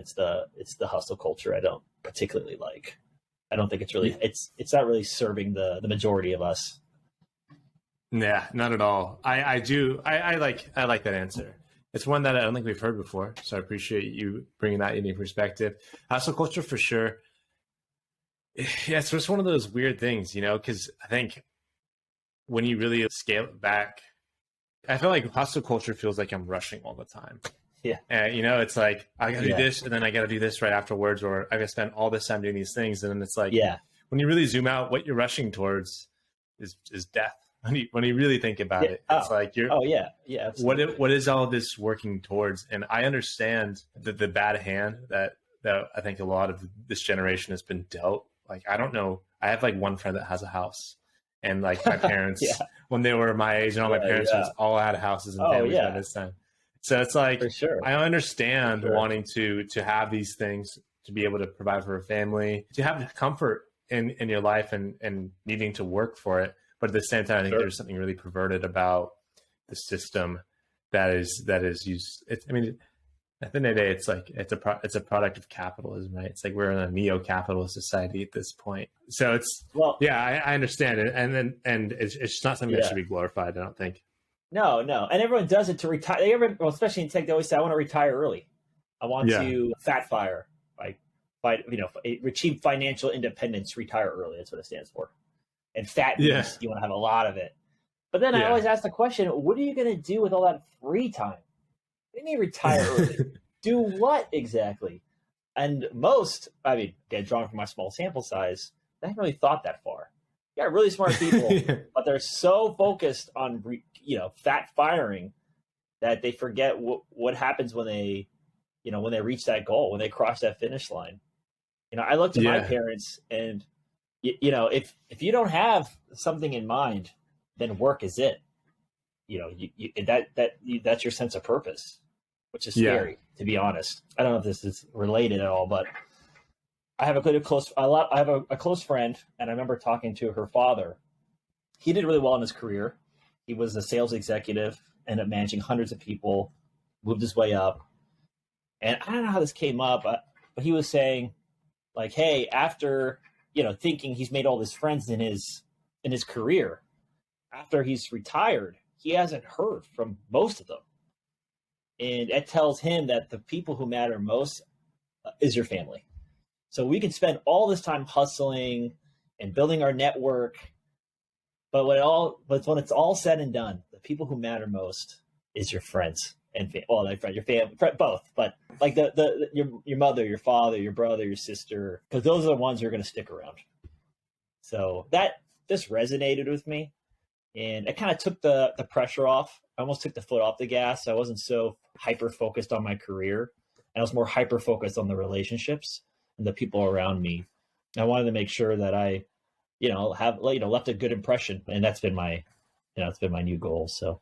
It's the hustle culture I don't particularly like. I don't think it's really it's not really serving the majority of us. Yeah, not at all. I like that answer. It's one that I don't think we've heard before, so I appreciate you bringing that into perspective. Hustle culture for sure. Yeah, it's just one of those weird things, because I think when you really scale it back, I feel like hustle culture feels like I'm rushing all the time. Yeah. And, it's like, I got to do this, and then I got to do this right afterwards, or I got to spend all this time doing these things. And then it's like, when you really zoom out, what you're rushing towards is death. When you really think about it, it's like absolutely. What is all this working towards? And I understand the bad hand that I think a lot of this generation has been dealt. Like, I don't know. I have like one friend that has a house, and like my parents, when they were my age, and all my parents all had houses and families by this time. So it's like, for sure. I understand wanting to have these things, to be able to provide for a family, to have comfort in your life, and needing to work for it. But at the same time, I think there's something really perverted about the system that is used. I mean, at the end of the day, it's like it's a product of capitalism, right? It's like we're in a neo-capitalist society at this point. So it's I understand it, and it's just not something that should be glorified, I don't think. No, and everyone does it to retire. Especially in tech, they always say, "I want to retire early. I want to fat fire, achieve financial independence, retire early." That's what it stands for. And fat means you want to have a lot of it. But then I always ask the question, what are you going to do with all that free time? You need to retire early. Do what exactly? And most, again, drawn from my small sample size, they haven't really thought that far. You got really smart people, but they're so focused on, fat firing that they forget what happens when they reach that goal, when they cross that finish line. I look to my parents, and if you don't have something in mind, then work is it. That's your sense of purpose, which is scary, to be honest. I don't know if this is related at all, but I have a close friend, and I remember talking to her father. He did really well in his career. He was a sales executive, ended up managing hundreds of people, moved his way up. And I don't know how this came up, but he was saying, like, hey, after thinking he's made all his friends in his career, after he's retired, he hasn't heard from most of them. And it tells him that the people who matter most is your family. So we can spend all this time hustling and building our network, but when it's all said and done, the people who matter most is your friends and your family, both. But like your mother, your father, your brother, your sister, because those are the ones who are going to stick around. So that just resonated with me, and it kind of took the pressure off. I almost took the foot off the gas. I wasn't so hyper focused on my career. I was more hyper focused on the relationships and the people around me. I wanted to make sure that I, have left a good impression, and that's been my, it's been my new goal. So